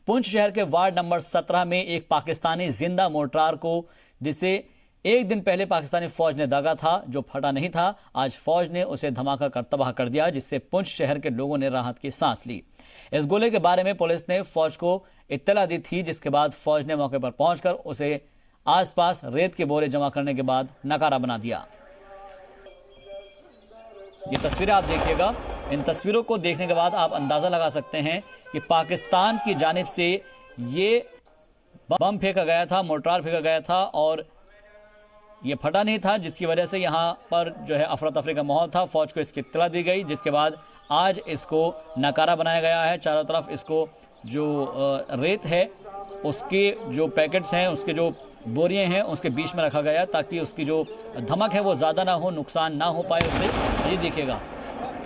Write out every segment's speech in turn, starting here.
पुंछ शहर के ward number 17 में एक पाकिस्तानी जिंदा मोर्टार को, जिसे एक दिन पहले पाकिस्तानी फौज ने दागा था, जो फटा नहीं था, आज फौज ने उसे धमाका कर तबाह कर दिया, जिससे पुंछ शहर के लोगों ने राहत की सांस ली। इस गोले के बारे में पुलिस ने फौज को इत्तला दी थी, जिसके बाद फौज ने मौके पर पहुंचकर उसे आसपास रेत के बोरे जमा करने के बाद नकारा बना दिया। ये तस्वीरें आप देखिएगा। इन तस्वीरों को देखने के बाद आप अंदाजा लगा सकते हैं कि पाकिस्तान की जानिब से ये बम फेंका गया था, मोर्टार फेंका गया था और ये फटा नहीं था, जिसकी वजह से यहाँ पर जो है अफरा तफरी का माहौल था। फौज को इसकी इत्तला दी गई, जिसके बाद आज इसको नकारा बनाया गया है। चारों तरफ इसको जो रेत है उसके जो पैकेट्स हैं, उसके जो बोरियां हैं, उसके बीच में रखा गया ताकि उसकी जो धमक है वो ज़्यादा ना हो, नुकसान ना हो पाए उससे। ये देखिएगा,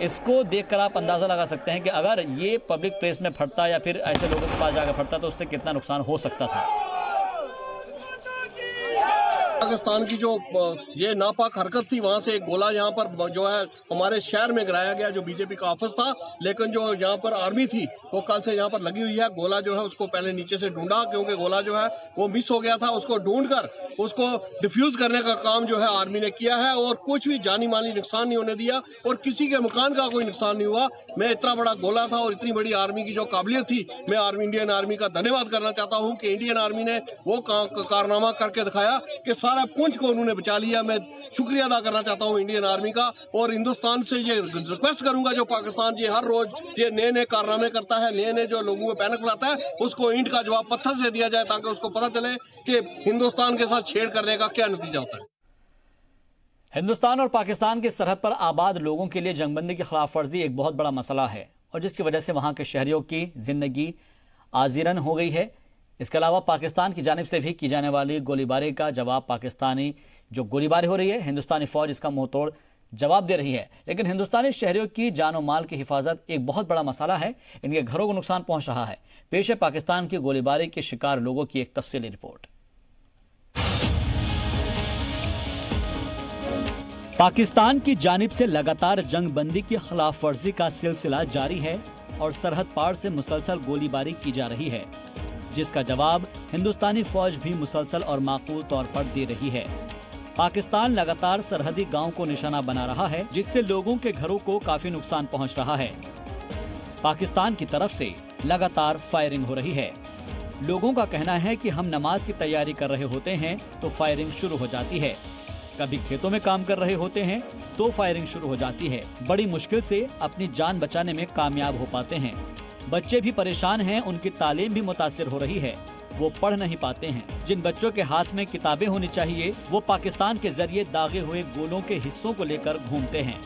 इसको देखकर आप अंदाज़ा लगा सकते हैं कि अगर ये पब्लिक प्लेस में फटता या फिर ऐसे लोगों के पास जाकर फटता तो उससे कितना नुकसान हो सकता था। पाकिस्तान की जो ये नापाक हरकत थी, वहां से एक गोला यहाँ पर जो है हमारे शहर में गिराया गया, जो बीजेपी का ऑफिस था, लेकिन जो यहाँ पर आर्मी थी वो कल से यहाँ पर लगी हुई है। गोला जो है उसको पहले नीचे से ढूंढा, क्योंकि गोला जो है वो मिस हो गया था। उसको ढूंढकर उसको डिफ्यूज करने का काम जो है आर्मी ने किया है और कुछ भी जानी माली नुकसान नहीं होने दिया और किसी के मकान का कोई नुकसान नहीं हुआ। मैं इतना बड़ा गोला था और इतनी बड़ी आर्मी की जो काबिलियत थी, मैं इंडियन आर्मी का धन्यवाद करना चाहता हूँ कि इंडियन आर्मी ने वो कारनामा करके दिखाया कि सारा पुंछ को उन्होंने बचा लिया। मैं शुक्रिया अदा करना चाहता हूं इंडियन आर्मी का और हिंदुस्तान से ये रिक्वेस्ट करूंगा, जो पाकिस्तान ये हर रोज ये नए नए कारनामे करता है, नए नए जो लोगों को पैनिक लाता है, उसको ईंट का जवाब पत्थर से दिया जाए ताकि उसको पता चले कि हिंदुस्तान के साथ छेड़ करने का क्या नतीजा होता है। हिंदुस्तान और पाकिस्तान की सरहद पर आबाद लोगों के लिए जंगबंदी की खिलाफ वर्जी एक बहुत बड़ा मसला है और जिसकी वजह से वहां के शहरियों की जिंदगी आजीरन हो गई है। इसके अलावा पाकिस्तान की जानिब से भी की जाने वाली गोलीबारी का जवाब, पाकिस्तानी जो गोलीबारी हो रही है, हिंदुस्तानी फौज इसका मुंह तोड़ जवाब दे रही है। लेकिन हिंदुस्तानी शहरियों की जान और माल की हिफाजत एक बहुत बड़ा मसला है, इनके घरों को नुकसान पहुंच रहा है। पेश है पाकिस्तान की गोलीबारी के शिकार लोगों की एक तफसीली रिपोर्ट। पाकिस्तान की जानिब से लगातार जंगबंदी की खिलाफ वर्जी का सिलसिला जारी है और सरहद पार से मुसलसल गोलीबारी की जा रही है, जिसका जवाब हिंदुस्तानी फौज भी मुसलसल और माकूल तौर पर दे रही है। पाकिस्तान लगातार सरहदी गांव को निशाना बना रहा है, जिससे लोगों के घरों को काफी नुकसान पहुंच रहा है। पाकिस्तान की तरफ से लगातार फायरिंग हो रही है। लोगों का कहना है कि हम नमाज की तैयारी कर रहे होते हैं तो फायरिंग शुरू हो जाती है, कभी खेतों में काम कर रहे होते हैं तो फायरिंग शुरू हो जाती है। बड़ी मुश्किल से अपनी जान बचाने में कामयाब हो पाते हैं। बच्चे भी परेशान हैं, उनकी तालीम भी मुतासिर हो रही है, वो पढ़ नहीं पाते हैं। जिन बच्चों के हाथ में किताबें होनी चाहिए, वो पाकिस्तान के जरिए दागे हुए गोलों के हिस्सों को लेकर घूमते हैं।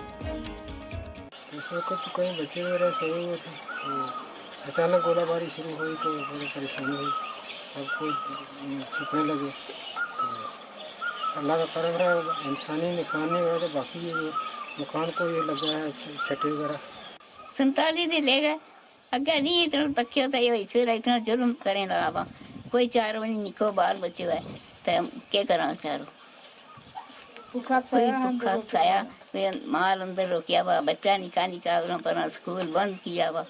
इस वक्त तो कई बच्चे वगैरह सोए हुए थे, तो अचानक गोलाबारी शुरू हुई तो बड़ी परेशानी हुई, सबको छिपने लगे। तो अल्लाह का करम रहा, इंसानी नुकसान नहीं हुआ, तो बाकी ये मकान को ये लगा है छठे वगैरह 47 दिन ले गए। अगर नहीं इतना तक होता है, इतना जुर्म करें लगा कोई चार बनी निको बाल बच्चे है तो क्या करा चारों कोई खाया माल अंदर रोकिया हुआ, बच्चा निका पर स्कूल बंद किया हुआ,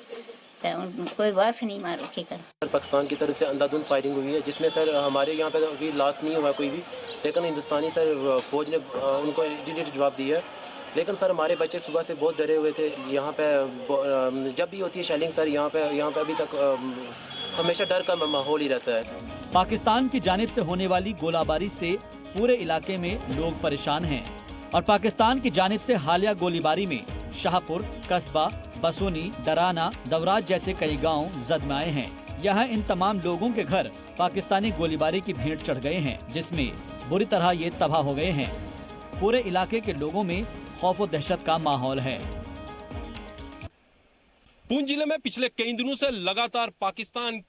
कोई बात नहीं मारो क्या कर। पाकिस्तान की तरफ से अंधाधुंध फायरिंग हुई है, जिसमें सर हमारे यहाँ पे अभी लॉस नहीं हुआ कोई भी, लेकिन हिंदुस्तानी सर फौज ने उनको इमीडिएट जवाब दिया। लेकिन सर हमारे बच्चे सुबह से बहुत डरे हुए थे। यहाँ पे जब भी होती है शेलिंग सर यहाँ पे अभी तक हमेशा डर का माहौल ही रहता है। पाकिस्तान की जानिब से होने वाली गोलाबारी से पूरे इलाके में लोग परेशान हैं और पाकिस्तान की जानिब से हालिया गोलीबारी में शाहपुर, कस्बा, बसोनी, दराना, दवराज जैसे कई गांव जद में आए हैं। यहाँ इन तमाम लोगों के घर पाकिस्तानी गोलीबारी की भेंट चढ़ गए हैं, जिसमें बुरी तरह ये तबाह हो गए हैं। पूरे इलाके के लोगों में खौफ और दहशत का माहौल है। पुंछ जिले में पिछले कई दिनों से लगातार पाकिस्तान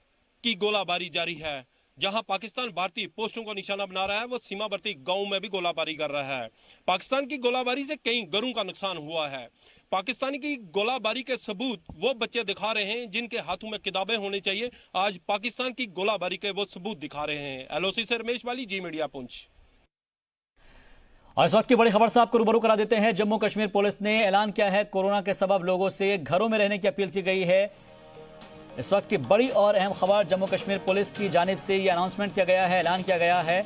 की गोलाबारी जारी है। जहां पाकिस्तान भारतीय पोस्टों को निशाना बना रहा है, वो सीमावर्ती गांव में भी गोलाबारी कर रहा है। पाकिस्तान की गोलाबारी से कई घरों का नुकसान हुआ है। पाकिस्तानी की गोलाबारी के सबूत वो बच्चे दिखा रहे हैं जिनके हाथों में किताबें होनी चाहिए। आज पाकिस्तान की गोलाबारी के वो सबूत दिखा रहे हैं। एलओसी से रमेश वाली, जी मीडिया, पुंछ। और इस वक्त की बड़ी खबर से आपको रूबरू करा देते हैं। जम्मू कश्मीर पुलिस ने ऐलान किया है, कोरोना के सबब लोगों से घरों में रहने की अपील की गई है। इस वक्त की बड़ी और अहम खबर, जम्मू कश्मीर पुलिस की जानिब से ये अनाउंसमेंट किया गया है, ऐलान किया गया है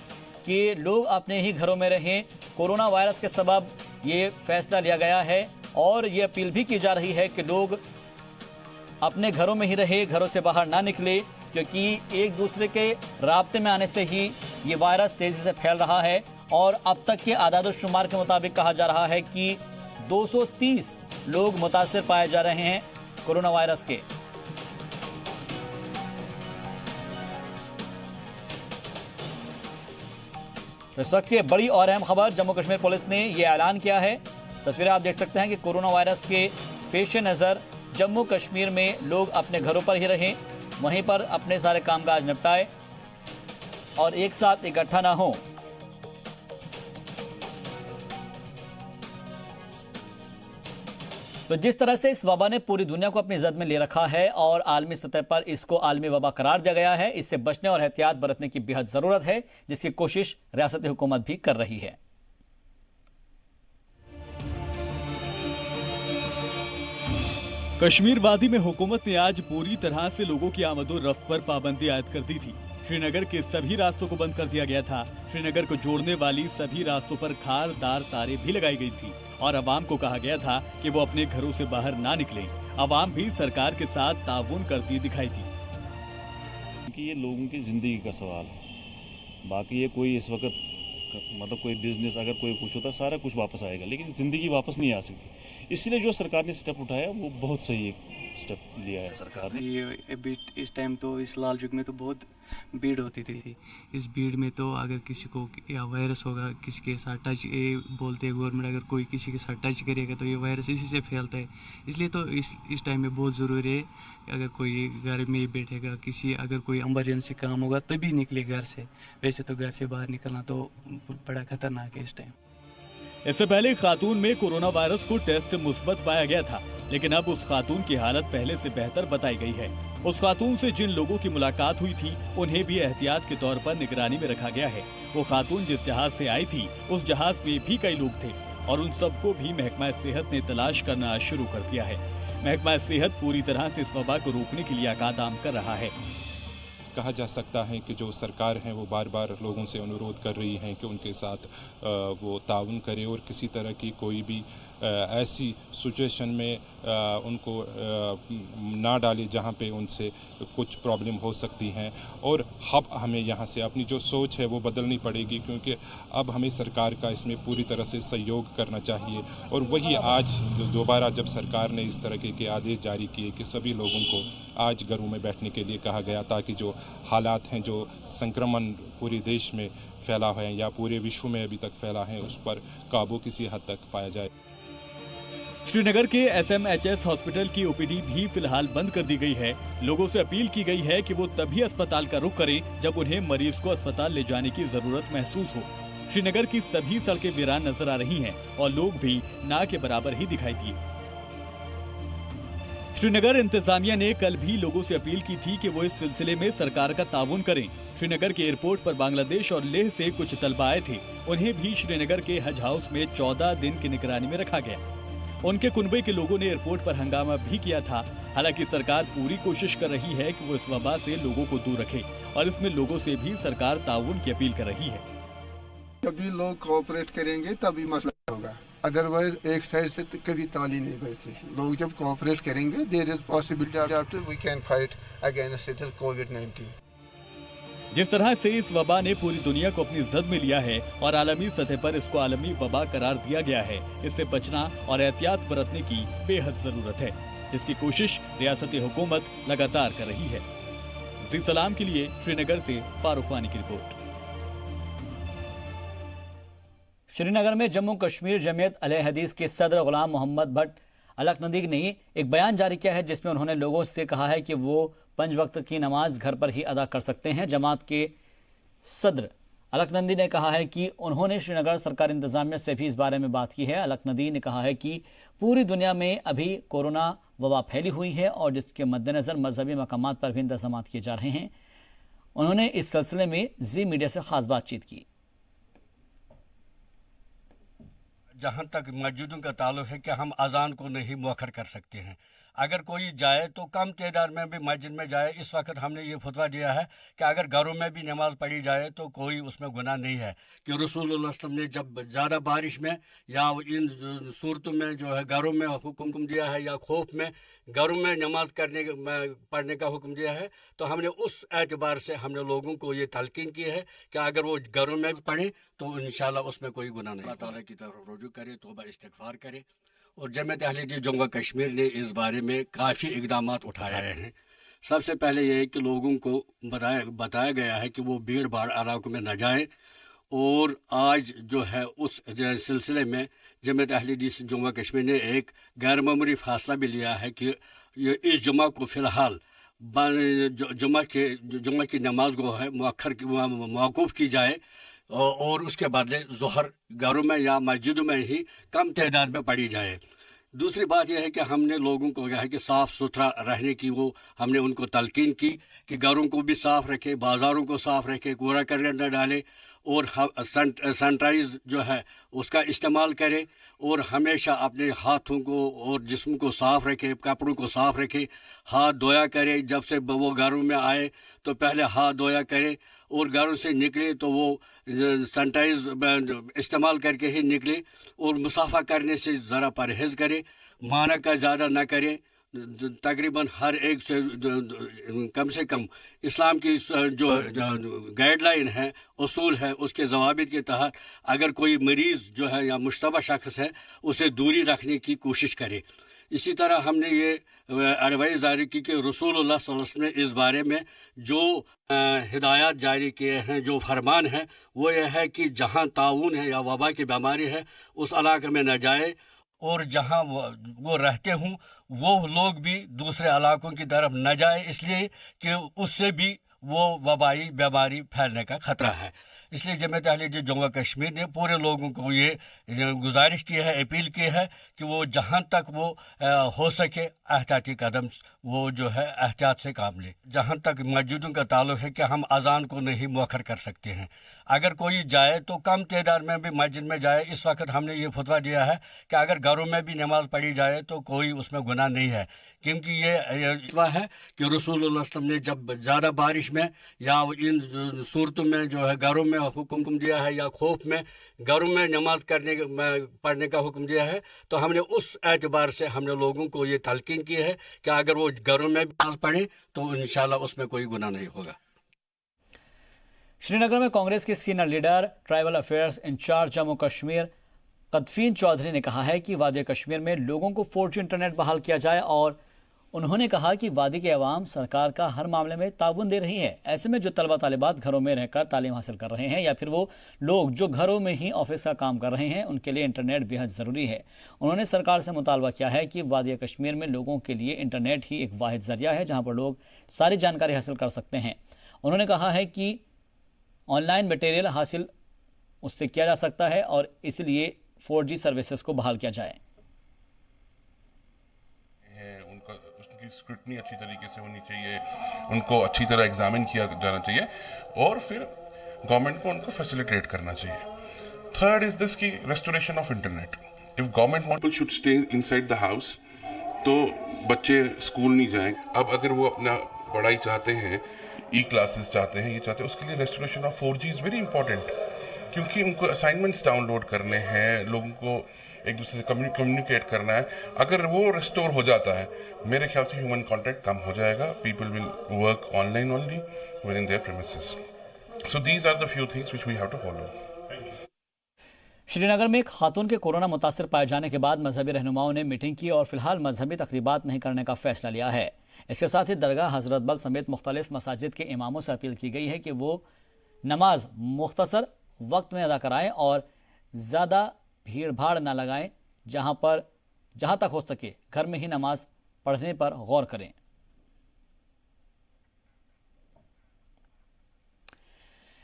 कि लोग अपने ही घरों में रहें। कोरोना वायरस के सबब ये फैसला लिया गया है और ये अपील भी की जा रही है कि लोग अपने घरों में ही रहे, घरों से बाहर ना निकले, क्योंकि एक दूसरे के राब्ते में आने से ही ये वायरस तेजी से फैल रहा है। और अब तक के आदाद-ओ-शुमार के मुताबिक कहा जा रहा है कि 230 लोग मुतासिर पाए जा रहे हैं कोरोना वायरस के। तो इस वक्त ये बड़ी और अहम खबर, जम्मू कश्मीर पुलिस ने ये ऐलान किया है। तस्वीरें आप देख सकते हैं कि कोरोना वायरस के पेश नज़र जम्मू कश्मीर में लोग अपने घरों पर ही रहें, वहीं पर अपने सारे कामकाज निपटाएं और एक साथ इकट्ठा ना हो। तो जिस तरह से इस वबा ने पूरी दुनिया को अपनी जद में ले रखा है और आलमी सतह पर इसको आलमी वबा करार दिया गया है, इससे बचने और एहतियात बरतने की बेहद जरूरत है, जिसकी कोशिश रियासती हुकूमत भी कर रही है। कश्मीर वादी में हुकूमत ने आज पूरी तरह से लोगों की आमदो-रफ्त पर पाबंदी आयद कर दी थी। श्रीनगर के सभी रास्तों को बंद कर दिया गया था। श्रीनगर को जोड़ने वाली सभी रास्तों पर खारदार तारें भी लगाई गई थी और अवाम को कहा गया था कि वो अपने घरों से बाहर ना निकलें। अवाम भी सरकार के साथ ताउन करती दिखाई दी। कि ये लोगों की ज़िंदगी का सवाल है, बाकी ये कोई इस वक्त मतलब कोई बिजनेस अगर कोई कुछ होता सारा कुछ वापस आएगा, लेकिन ज़िंदगी वापस नहीं आ सकती। इसलिए जो सरकार ने स्टेप उठाया वो बहुत सही स्टेप लिया है सरकार ने। ये अभी इस टाइम तो इस लाल चौक में तो बहुत भीड़ होती थी। इस भीड़ में तो अगर किसी को या वायरस होगा, किसी के साथ टच, ये बोलते हैं गवर्नमेंट अगर कोई किसी के साथ टच करेगा तो ये वायरस इसी से फैलता है। इसलिए तो इस टाइम में बहुत ज़रूरी है अगर कोई घर में ही बैठेगा, किसी अगर कोई एमरजेंसी काम होगा तभी निकले घर से, वैसे तो घर से बाहर निकलना तो बड़ा खतरनाक है इस टाइम। इससे पहले खातून में कोरोना वायरस को टेस्ट मुस्बत पाया गया था, लेकिन अब उस खातून की हालत पहले से बेहतर बताई गई है। उस खातून से जिन लोगों की मुलाकात हुई थी उन्हें भी एहतियात के तौर पर निगरानी में रखा गया है। वो खातून जिस जहाज से आई थी उस जहाज में भी कई लोग थे और उन सबको भी महकमा सेहत ने तलाश करना शुरू कर दिया है। महकमा सेहत पूरी तरह से इस वबा को रोकने के लिए अकादाम कर रहा है। कहा जा सकता है कि जो सरकार है वो बार बार लोगों से अनुरोध कर रही है कि उनके साथ वो ताउन करे और किसी तरह की कोई भी ऐसी सिचुएशन में उनको ना डाले जहाँ पे उनसे कुछ प्रॉब्लम हो सकती हैं। और अब हमें यहाँ से अपनी जो सोच है वो बदलनी पड़ेगी, क्योंकि अब हमें सरकार का इसमें पूरी तरह से सहयोग करना चाहिए। और वही आज दोबारा जब सरकार ने इस तरह के आदेश जारी किए कि सभी लोगों को आज घरों में बैठने के लिए कहा गया, ताकि जो हालात हैं, जो संक्रमण पूरे देश में फैला है या पूरे विश्व में अभी तक फैला है, उस पर काबू किसी हद तक पाया जाए। श्रीनगर के SMHS हॉस्पिटल की OPD भी फिलहाल बंद कर दी गई है। लोगों से अपील की गई है कि वो तभी अस्पताल का रुख करें जब उन्हें मरीज को अस्पताल ले जाने की जरूरत महसूस हो। श्रीनगर की सभी सड़कें वीरान नजर आ रही हैं और लोग भी ना के बराबर ही दिखाई दिए। श्रीनगर इंतजामिया ने कल भी लोगों से अपील की थी कि वो इस सिलसिले में सरकार का ताउन करें। श्रीनगर के एयरपोर्ट पर बांग्लादेश और लेह से कुछ तलबा आए थे, उन्हें भी श्रीनगर के हज हाउस में 14 दिन की निगरानी में रखा गया। उनके कुनबे के लोगों ने एयरपोर्ट पर हंगामा भी किया था। हालांकि सरकार पूरी कोशिश कर रही है कि वो इस वबा से लोगों को दूर रखे और इसमें लोगों से भी सरकार ताउन की अपील कर रही है। जब भी लोग कोऑपरेट करेंगे तभी मसला होगा, अदरवाइज एक साइड से कभी ताली नहीं बजती। लोग जब कोऑपरेट करेंगे there is possibility we can fight against कोविड-19। जिस तरह से इस वबा ने पूरी दुनिया को अपनी जद में लिया है और आलमी सतह पर इसको आलमी वबा करार दिया गया है, इससे बचना और एहतियात बरतने की बेहद जरूरत है, जिसकी कोशिश रियासती हुकूमत लगातार कर रही है। जी सलाम के लिए श्रीनगर से फारूक वानी की रिपोर्ट। श्रीनगर में जम्मू कश्मीर जमीयत अहले हदीस के सदर गुलाम मोहम्मद भट्ट अलकनंदी ने एक बयान जारी किया है, जिसमें उन्होंने लोगों से कहा है कि वो 5 वक्त की नमाज घर पर ही अदा कर सकते हैं। जमात के सदर अलकनंदी ने कहा है कि उन्होंने श्रीनगर सरकार इंतजामिया से भी इस बारे में बात की है। अलकनंदी ने कहा है कि पूरी दुनिया में अभी कोरोना वबा फैली हुई है और जिसके मद्देनज़र मजहबी मकामात पर भी इंतजाम किए जा रहे हैं। उन्होंने इस सिलसिले में जी मीडिया से खास बातचीत की। जहाँ तक मस्जिदों का ताल्लुक है कि हम अजान को नहीं मौखर कर सकते हैं। अगर कोई जाए तो कम तादाद में भी मस्जिद में जाए। इस वक्त हमने ये फतवा दिया है कि अगर घरों में भी नमाज पढ़ी जाए तो कोई उसमें गुनाह नहीं है, कि रसूलुल्लाह सल्लल्लाहु अलैहि वसल्लम ने जब ज़्यादा बारिश में या इन सूरतों में जो है घरों में हुक्म दिया है या खौफ में घरों में नमाज पढ़ने का हुक्म दिया है, तो हमने उस एतबार से हमने लोगों को ये तलकीन की है कि अगर वो घरों में भी पढ़ें तो इंशाल्लाह उसमें कोई गुनाह नहीं। अल्लाह ताला की तरफ रुजू करे, तौबा इस्तिग़फ़ार करे। और जमात अहले हदीस जम्मू कश्मीर ने इस बारे में काफ़ी इक़दाम उठाए हैं। सबसे पहले ये है कि लोगों को बताया गया है कि वो भीड़ भाड़ इलाकों में न जाएं, और आज जो है उस सिलसिले में जमात अहले हदीस जम्मू कश्मीर ने एक गैर मामूली फ़ासला भी लिया है कि इस जुमा को फ़िलहाल जुमा की नमाज को है मौकूफ़ की जाए और उसके बदले ज़ोहर घरों में या मस्जिदों में ही कम तादाद में पढ़ी जाए। दूसरी बात यह है कि हमने लोगों को कहा है कि साफ़ सुथरा रहने की हमने उनको तलकीन की कि घरों को भी साफ़ रखे, बाज़ारों को साफ़ रखे, कूड़ा करकट न डाले और सैनिटाइज जो है उसका इस्तेमाल करें, और हमेशा अपने हाथों को और जिस्म को साफ़ रखे, कपड़ों को साफ़ रखे, हाथ धोया करें। जब से वो घरों में आए तो पहले हाथ धोया करें, और घरों से निकले तो वो सैनिटाइज इस्तेमाल करके ही निकले, और मुसाफा करने से ज़रा परहेज़ करें, माना का ज़्यादा ना करें। तकरीबन हर एक से कम इस्लाम की जो गाइडलाइन है, उसूल है, उसके ज़वाबित के तहत अगर कोई मरीज़ जो है या मुश्तबा शख्स है उसे दूरी रखने की कोशिश करे। इसी तरह हमने ये एडवाइस जारी की कि रसूलुल्लाह सल्लल्लाहु अलैहि वसल्लम ने इस बारे में जो हिदायत जारी किए हैं, जो फरमान है, वो यह है कि जहाँ ताउन है या वबा की बीमारी है उस इलाके में न जाए, और जहाँ वो रहते हों वो लोग भी दूसरे इलाकों की तरफ न जाए, इसलिए कि उससे भी वो वबाई बीमारी फैलने का ख़तरा है। इसलिए जमात अहले हदीस जम्मू कश्मीर ने पूरे लोगों को ये गुजारिश की है, अपील की है कि वो जहाँ तक वो हो सके एहतियाती कदम वो जो है एहतियात से काम ले। जहाँ तक मस्जिदों का ताल्लुक है कि हम अजान को नहीं मौखर कर सकते हैं, अगर कोई जाए तो कम तादाद में भी मस्जिद में जाए। इस वक्त हमने ये फतवा दिया है कि अगर घरों में भी नमाज पढ़ी जाए तो कोई उसमें गुनाह नहीं है, क्योंकि ये फतवा है कि रसूलुल्लाह सल्लल्लाहु अलैहि वसल्लम ने जब ज़्यादा बारिश में या इन सूरतों में जो है घरों में हुक्म दिया है या खौफ में घरों में नमाज पढ़ने का हुक्म दिया है, तो हमने उस एतबार से हमने लोगों को ये तलकीन की है कि अगर वो घरों में भी नमाज पढ़ें तो इंशाल्लाह उसमें कोई गुनाह नहीं होगा। श्रीनगर में कांग्रेस के senior leader, tribal affairs incharge Jammu Kashmir कदफीन चौधरी ने कहा है कि वादी कश्मीर में लोगों को 4G इंटरनेट बहाल किया जाए, और उन्होंने कहा कि वादी के अवाम सरकार का हर मामले में ताउन दे रही है। ऐसे में जो तलबा तालिबात घरों में रहकर तालीम हासिल कर रहे हैं या फिर वो लोग जो घरों में ही ऑफिस का काम कर रहे हैं, उनके लिए इंटरनेट बेहद ज़रूरी है। उन्होंने सरकार से मुतालबा किया है कि वादी कश्मीर में लोगों के लिए इंटरनेट ही एक वाहिद ज़रिया है जहाँ पर लोग सारी जानकारी हासिल कर सकते हैं। उन्होंने कहा है कि ऑनलाइन मटेरियल हासिल उससे किया जा सकता है और इसलिए 4G सर्विसेज को बहाल किया जाए। उसकी स्क्रूटनी अच्छी तरीके से होनी चाहिए, उनको अच्छी तरह एग्जामिन किया जाना चाहिए, और फिर गवर्नमेंट को उनको फैसिलिटेट करना चाहिए। थर्ड इज दिस की restoration of internet. If government people should stay inside the house, तो बच्चे स्कूल नहीं जाएं। अब अगर वो अपना पढ़ाई चाहते हैं, ई क्लासेस चाहते हैं, ये चाहते हैं, उसके लिए restoration of 4G is very important, क्योंकि उनको असाइनमेंट्स डाउनलोड करने हैं, लोगों को एक दूसरे से कम्युनिकेट करना है। अगर वो रिस्टोर हो जाता है, मेरे ख्याल से ह्यूमन कॉन्टैक्ट कम हो जाएगा। People will work online only within their premises. So these are the few things which we have to follow. Srinagar में एक खातून के कोरोना मुतासिर पाए जाने के बाद मजहबी रहनुमाओं ने मीटिंग की और फिलहाल मजहबी तकरीबात नहीं करने का फैसला लिया है। इसके साथ ही दरगाह हजरत बल समेत मुख्तलिफ मसाजिद के इमामों से अपील की गई है कि वो नमाज मुख्तसर वक्त में अदा कराएं और ज़्यादा भीड़ भाड़ ना लगाएं, जहां तक हो सके घर में ही नमाज पढ़ने पर गौर करें।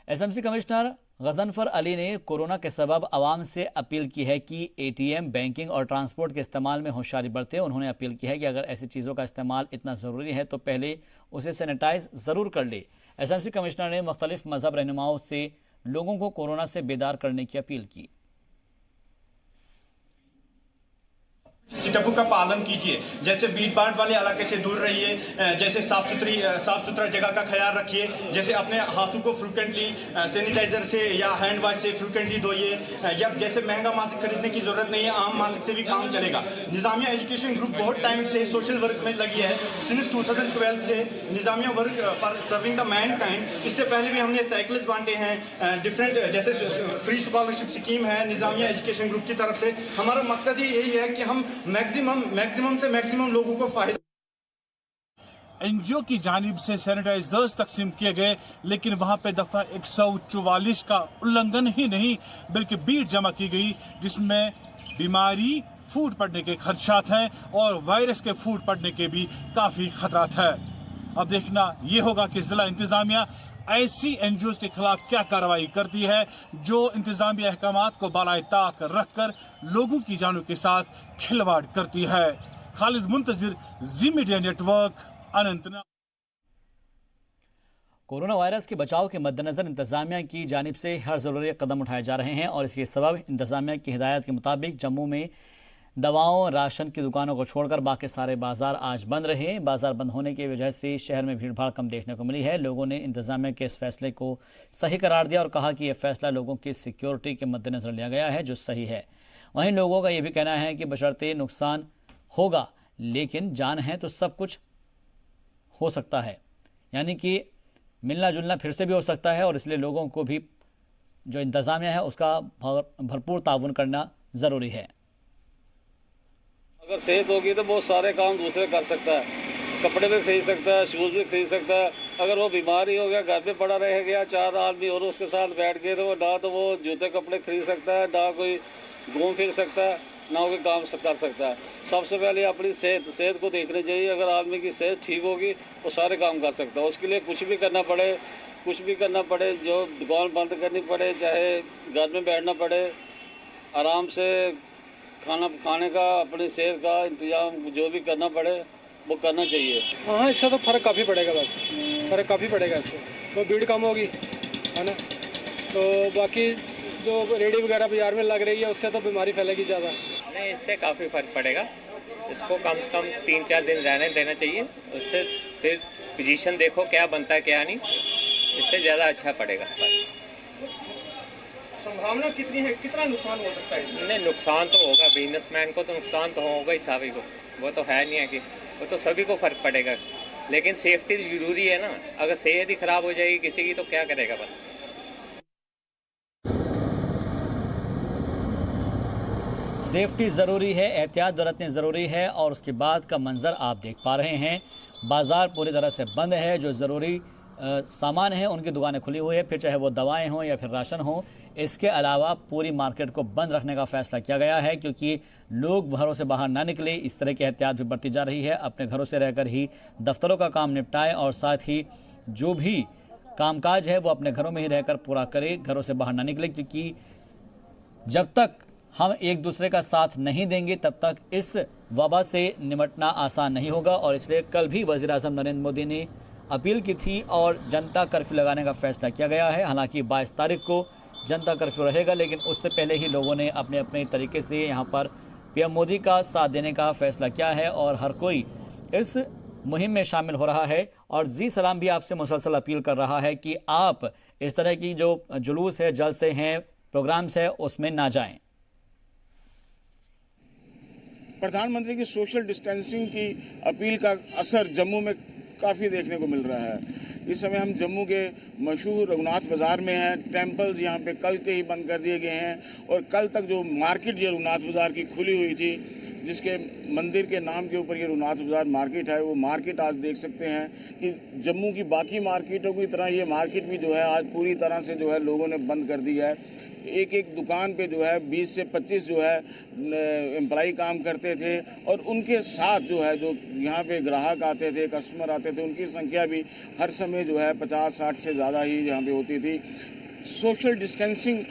एसएमसी कमिश्नर गजनफर अली ने कोरोना के सबब आवाम से अपील की है कि एटीएम, बैंकिंग और ट्रांसपोर्ट के इस्तेमाल में होशियारी बरतें। उन्होंने अपील की है कि अगर ऐसी चीज़ों का इस्तेमाल इतना ज़रूरी है तो पहले उसे सैनिटाइज ज़रूर कर ले। एसएमसी कमिश्नर ने मुख्तलिफ मजहब रहनुमाओं से लोगों को कोरोना से बेदार करने की अपील की। स्टेपों का पालन कीजिए, जैसे भीड़ भाड़ वाले इलाके से दूर रहिए, जैसे साफ सुथरा जगह का ख्याल रखिए, जैसे अपने हाथों को फ्रिक्वेंटली सैनिटाइजर से या हैंड वॉश से फ्रिक्वेंटली धोइए, या जैसे महंगा मास्क खरीदने की जरूरत नहीं है, आम मास्क से भी काम चलेगा। निजामिया एजुकेशन ग्रुप बहुत टाइम से सोशल वर्क में लगी है, सिंस 2012 से Nizamia work for serving the Mankind. इससे पहले भी हमने साइकिल्स बांटे हैं, डिफरेंट जैसे फ्री स्कॉलरशिप स्कीम है निजामिया एजुकेशन ग्रुप की तरफ से। हमारा मकसद ही यही है कि हम मैक्सिमम से मैक्सिमम लोगों को फायदा। एनजीओ की जानिब से सैनिटाइजर्स तकसीम किए गए, लेकिन वहां पे दफा 144 का उल्लंघन ही नहीं बल्कि भीड़ जमा की गई, जिसमें बीमारी, फूट पड़ने के खदशात हैं और वायरस के फूट पड़ने के भी काफी खतरात है। अब देखना ये होगा कि जिला इंतजामिया ऐसी एनजीओ के खिलाफ क्या कार्रवाई करती है जो इंतजामी अहकामात को बालाए ताक रखकर लोगों की जानों के साथ खिलवाड़ करती है। Khalid Muntazir, Zee media network, Anantnag. Corona virus के बचाव के मद्देनजर इंतजामिया की जानिब से हर जरूरी कदम उठाए जा रहे हैं और इसके सबब इंतजामिया की हिदायत के मुताबिक जम्मू में दवाओं, राशन की दुकानों को छोड़कर बाकी सारे बाजार आज बंद रहे। बाजार बंद होने की वजह से शहर में भीड़ भाड़ कम देखने को मिली है। लोगों ने इंतजामिया के इस फैसले को सही करार दिया और कहा कि यह फैसला लोगों की सिक्योरिटी के मद्देनजर लिया गया है, जो सही है। वहीं लोगों का यह भी कहना है कि बशर्ते नुकसान होगा, लेकिन जान है तो सब कुछ हो सकता है, यानी कि मिलना जुलना फिर से भी हो सकता है और इसलिए लोगों को भी जो इंतजामिया है उसका भरपूर ताउन करना ज़रूरी है। अगर सेहत होगी तो बहुत सारे काम दूसरे कर सकता है, कपड़े भी खरीद सकता है, शूज़ भी खरीद सकता है। अगर वो बीमार ही हो गया, घर में पड़ा रह गया, 4 आदमी और उसके साथ बैठ गए, तो वो जूते कपड़े खरीद सकता है, ना कोई घूम फिर सकता है, ना कोई काम कर सकता है। सबसे पहले अपनी सेहत को देखनी चाहिए। अगर आदमी की सेहत ठीक होगी वो सारे काम कर सकता है। उसके लिए कुछ भी करना पड़े, जो दुकान बंद करनी पड़े, चाहे घर में बैठना पड़े, आराम से खाने का, अपनी सेहत का इंतजाम जो भी करना पड़े वो करना चाहिए। हाँ, इससे तो फ़र्क काफ़ी पड़ेगा, इससे तो भीड़ कम होगी, है ना। तो बाकी जो रेडी वगैरह बाजार में लग रही है उससे तो बीमारी फैलेगी ज़्यादा। नहीं, इससे काफ़ी फ़र्क पड़ेगा। इसको कम से कम 3-4 दिन रहने देना चाहिए, उससे फिर पोजीशन देखो क्या बनता है क्या नहीं, इससे ज़्यादा अच्छा पड़ेगा। संभावना कितनी है, कितना नुकसान हो सकता है इसमें? नहीं, नुकसान तो होगा, बिजनेसमैन को तो नुकसान तो होगा ही, सभी को। वो तो है नहीं है कि वो तो सभी को फ़र्क पड़ेगा, लेकिन सेफ्टी ज़रूरी है ना। अगर सेहत ही ख़राब हो जाएगी किसी की तो क्या करेगा बंदा। सेफ्टी ज़रूरी है, एहतियात बरतनी ज़रूरी है और उसके बाद का मंज़र आप देख पा रहे हैं। बाज़ार पूरी तरह से बंद है, जो ज़रूरी सामान है उनकी दुकानें खुली हुई है, फिर चाहे वो दवाएं हों या फिर राशन हो। इसके अलावा पूरी मार्केट को बंद रखने का फैसला किया गया है क्योंकि लोग घरों से बाहर ना निकले, इस तरह की एहतियात भी बरती जा रही है। अपने घरों से रहकर ही दफ्तरों का काम निपटाएं और साथ ही जो भी कामकाज है वो अपने घरों में ही रहकर पूरा करें, घरों से बाहर ना निकले, क्योंकि जब तक हम एक दूसरे का साथ नहीं देंगे तब तक इस वबा से निपटना आसान नहीं होगा। और इसलिए कल भी वज़ीर-ए-आज़म नरेंद्र मोदी ने अपील की थी और जनता कर्फ्यू लगाने का फैसला किया गया है। हालांकि 22 तारीख को जनता कर्फ्यू रहेगा, लेकिन उससे पहले ही लोगों ने अपने अपने तरीके से यहाँ पर पीएम मोदी का साथ देने का फैसला किया है और हर कोई इस मुहिम में शामिल हो रहा है। और जी सलाम भी आपसे मुसलसल अपील कर रहा है कि आप इस तरह की जो जुलूस है, जलसे हैं, प्रोग्राम्स है, उसमें ना जाएं। प्रधानमंत्री की सोशल डिस्टेंसिंग की अपील का असर जम्मू में काफ़ी देखने को मिल रहा है। इस समय हम जम्मू के मशहूर रघुनाथ बाज़ार में हैं। टेम्पल्स यहाँ पे कल के ही बंद कर दिए गए हैं और कल तक जो मार्केट जो रघुनाथ बाज़ार की खुली हुई थी, जिसके मंदिर के नाम के ऊपर ये रघुनाथ बाज़ार मार्केट है, वो मार्केट आज देख सकते हैं कि जम्मू की बाकी मार्केटों की तरह ये मार्केट भी जो है आज पूरी तरह से जो है लोगों ने बंद कर दिया है। एक एक दुकान पे जो है 20 से 25 जो है एम्प्लॉई काम करते थे और उनके साथ जो है जो यहाँ पे ग्राहक आते थे, कस्टमर आते थे, उनकी संख्या भी हर समय जो है 50-60 से ज़्यादा ही यहाँ पे होती थी। सोशल डिस्टेंसिंग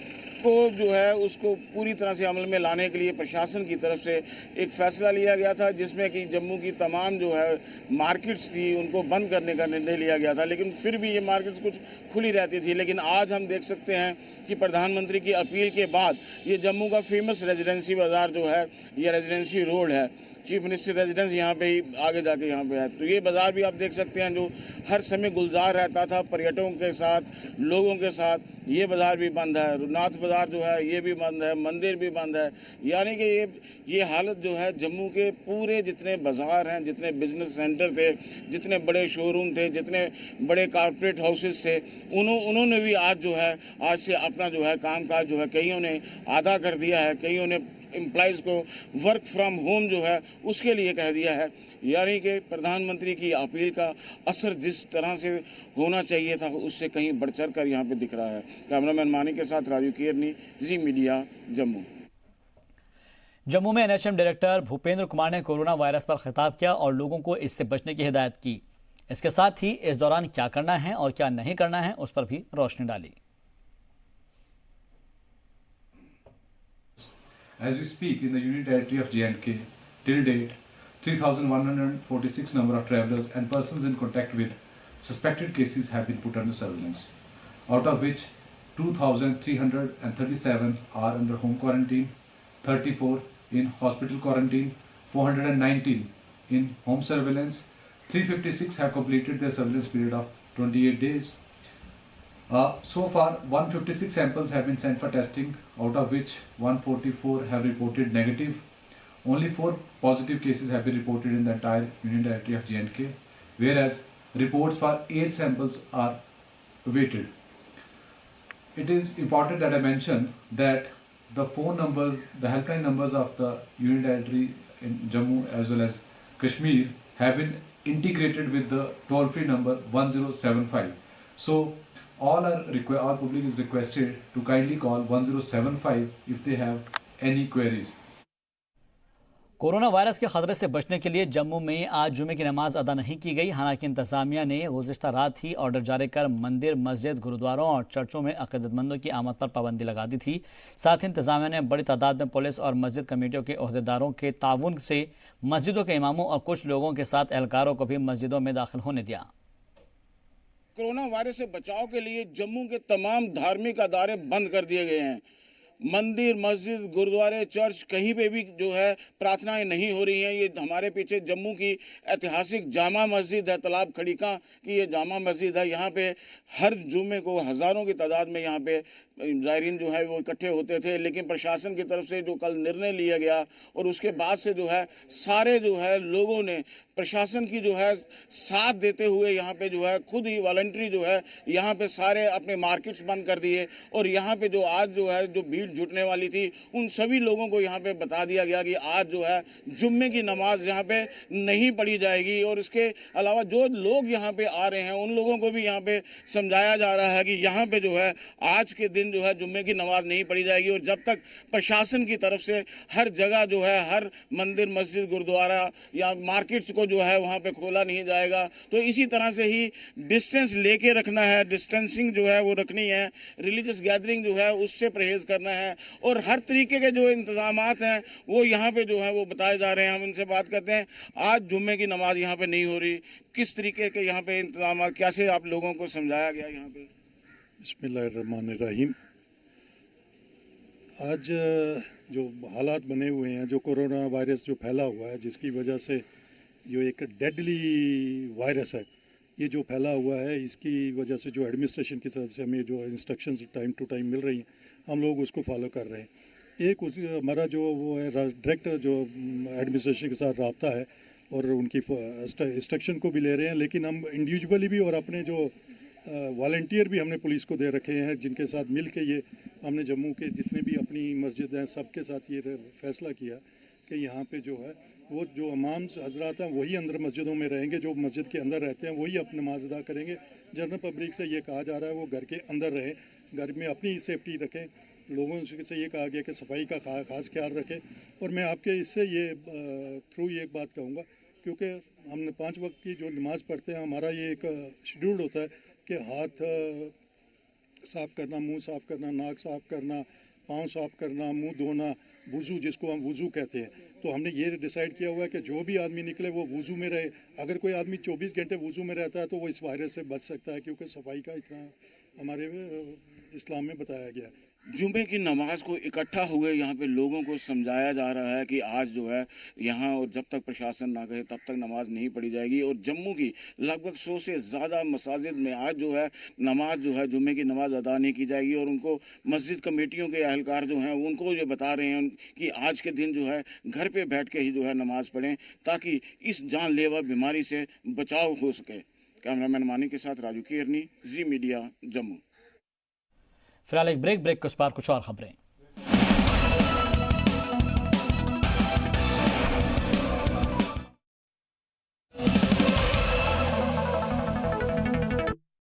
उसको जो है उसको पूरी तरह से अमल में लाने के लिए प्रशासन की तरफ से एक फ़ैसला लिया गया था, जिसमें कि जम्मू की तमाम जो है मार्केट्स थी उनको बंद करने का निर्णय लिया गया था। लेकिन फिर भी ये मार्केट्स कुछ खुली रहती थी। लेकिन आज हम देख सकते हैं कि प्रधानमंत्री की अपील के बाद ये जम्मू का फेमस रेजिडेंसी बाज़ार जो है, ये रेजिडेंसी रोड है, चीफ मिनिस्टर रेजिडेंस यहाँ पे ही आगे जाके यहाँ पे है। तो ये बाज़ार भी आप देख सकते हैं जो हर समय गुलजार रहता था पर्यटकों के साथ, लोगों के साथ, ये बाज़ार भी बंद है। रुनाथ बाज़ार जो है ये भी बंद है, मंदिर भी बंद है। यानी कि ये हालत जो है जम्मू के पूरे जितने बाज़ार हैं, जितने बिजनेस सेंटर थे, जितने बड़े शोरूम थे, जितने बड़े कॉर्पोरेट हाउसेस थे, उन्होंने भी आज जो है आज से अपना जो है कामकाज जो है कईयों ने आधा कर दिया है, कईयों ने एम्प्लॉइज़ को वर्क फ्रॉम होम जो है उसके लिए कह दिया है। यानी कि प्रधानमंत्री की अपील का असर जिस तरह से होना चाहिए था उससे कहीं बढ़ चढ़ कर यहाँ पे दिख रहा है। कैमरामैन मानी के साथ राजू केरनी, जी मीडिया, जम्मू। जम्मू में एनएचएम डायरेक्टर भूपेंद्र कुमार ने कोरोना वायरस पर खिताब किया और लोगों को इससे बचने की हिदायत की। इसके साथ ही इस दौरान क्या करना है और क्या नहीं करना है उस पर भी रोशनी डाली। As we speak, in the Union Territory of J&K, till date, 3,146 number of travellers and persons in contact with suspected cases have been put under surveillance, out of which 2,337 are under home quarantine, 34 in hospital quarantine, 419 in home surveillance, 356 have completed their surveillance period of 28 days. So far, 156 samples have been sent for testing, out of which 144 have reported negative. Only 4 positive cases have been reported in the entire Union Territory of J&K, whereas reports for 8 samples are awaited. It is important that I mention that the phone numbers, the helpline numbers of the Union Territory in Jammu as well as Kashmir have been integrated with the toll-free number 1075. So all public is requested to kindly call 1075 if they have any queries. Corona virus के खतरे से बचने के लिए जम्मू में आज जुमे की नमाज अदा नहीं की गई। हालांकि इंतजामिया ने गुज़िश्ता रात ही ऑर्डर जारी कर मंदिर, मस्जिद, गुरुद्वारों और चर्चों में अक़ीदतमंदों की आमद पर पाबंदी लगा दी थी। साथ ही इंतजामिया ने बड़ी तादाद में पुलिस और मस्जिद कमेटियों के ओहदेदारों के ताउन से मस्जिदों के इमामों और कुछ लोगों के साथ एहलकारों को भी मस्जिदों में दाखिल होने दिया। कोरोना वायरस से बचाव के लिए जम्मू के तमाम धार्मिक अदारे बंद कर दिए गए हैं। मंदिर, मस्जिद, गुरुद्वारे, चर्च कहीं पे भी जो है प्रार्थनाएं नहीं हो रही हैं। ये हमारे पीछे जम्मू की ऐतिहासिक जामा मस्जिद है, तालाब खड़ीका की ये जामा मस्जिद है। यहाँ पे हर जुमे को हज़ारों की तादाद में यहाँ पे ज़ायरीन जो है वो इकट्ठे होते थे। लेकिन प्रशासन की तरफ से जो कल निर्णय लिया गया और उसके बाद से जो है सारे जो है लोगों ने प्रशासन की जो है साथ देते हुए यहाँ पे जो है खुद ही वॉलंटरी जो है यहाँ पे सारे अपने मार्केट्स बंद कर दिए। और यहाँ पे जो आज जो है जो भीड़ जुटने वाली थी उन सभी लोगों को यहाँ पे बता दिया गया कि आज जो है जुम्मे की नमाज यहाँ पे नहीं पढ़ी जाएगी। और इसके अलावा जो लोग यहाँ पे आ रहे हैं उन लोगों को भी यहाँ पे समझाया जा रहा है कि यहाँ पे जो है आज के दिन जो है जुम्मे की नमाज नहीं पढ़ी जाएगी। और जब तक प्रशासन की तरफ से हर जगह जो है हर मंदिर, मस्जिद, गुरुद्वारा या मार्केट्स को जो है वहाँ पे खोला नहीं जाएगा। तो इसी तरह से ही डिस्टेंस लेके रखना है, डिस्टेंसिंग जो है वो रखनी है, रिलीजियस गैदरिंग जो है उससे परहेज करना है। और हर तरीके के जो इंतजामात हैं वो यहाँ पे जो है वो बताए जा रहे हैं। हम इनसे बात करते हैं, आज जुम्मे की नमाज यहाँ पे नहीं हो रही, किस तरीके के यहाँ पे इंतजाम, कैसे आप लोगों को समझाया गया यहाँ पे? बिस्मिल्लाहिर्रहमानिर्रहीम। आज जो हालात बने हुए हैं, जो कोरोना वायरस जो फैला हुआ है, जिसकी वजह से जो एक डेडली वायरस है ये जो फैला हुआ है, इसकी वजह से जो एडमिनिस्ट्रेशन की तरफ से हमें जो इंस्ट्रक्शंस टाइम टू टाइम मिल रही हैं हम लोग उसको फॉलो कर रहे हैं। एक हमारा जो वो है डायरेक्ट जो एडमिनिस्ट्रेशन के साथ रब्ता है और उनकी इंस्ट्रक्शन को भी ले रहे हैं। लेकिन हम इंडिविजुअली भी और अपने जो वॉलंटियर भी हमने पुलिस को दे रखे हैं, जिनके साथ मिल के ये हमने जम्मू के जितने भी अपनी मस्जिद हैं सबके साथ ये फैसला किया कि यहाँ पे जो है वो जो इमाम हजरात हैं वही अंदर मस्जिदों में रहेंगे, जो मस्जिद के अंदर रहते हैं वही अपनी नमाज अदा करेंगे। जनरल पब्लिक से ये कहा जा रहा है वो घर के अंदर रहें, घर में अपनी सेफ्टी रखें। लोगों से ये कहा गया कि सफाई का खास ख्याल रखें। और मैं आपके इससे ये थ्रू ये एक बात कहूँगा, क्योंकि हमने 5 वक्त की जो नमाज़ पढ़ते हैं हमारा ये एक शेड्यूल होता है कि हाथ साफ़ करना, मुंह साफ़ करना, नाक साफ़ करना, पाँव साफ करना, मुंह धोना, वुज़ू जिसको हम वुज़ू कहते हैं। तो हमने ये डिसाइड किया हुआ है कि जो भी आदमी निकले वो वुज़ू में रहे। अगर कोई आदमी 24 घंटे वुज़ू में रहता है तो वो इस वायरस से बच सकता है, क्योंकि सफाई का इतना हमारे इस्लाम में बताया गया है। जुमे की नमाज को इकट्ठा हुए यहाँ पे लोगों को समझाया जा रहा है कि आज जो है यहाँ, और जब तक प्रशासन ना कहे तब तक नमाज नहीं पढ़ी जाएगी। और जम्मू की लगभग 100 से ज़्यादा मसाजिद में आज जो है नमाज जो है जुमे की नमाज अदा नहीं की जाएगी। और उनको मस्जिद कमेटियों के अहलकार जो हैं उनको ये बता रहे हैं कि आज के दिन जो है घर पर बैठ के ही जो है नमाज पढ़ें, ताकि इस जानलेवा बीमारी से बचाव हो सके। कैमरामैन मानी के साथ राजू केरनी, जी मीडिया, जम्मू। फिलहाल एक ब्रेक के उस पार कुछ और खबरें।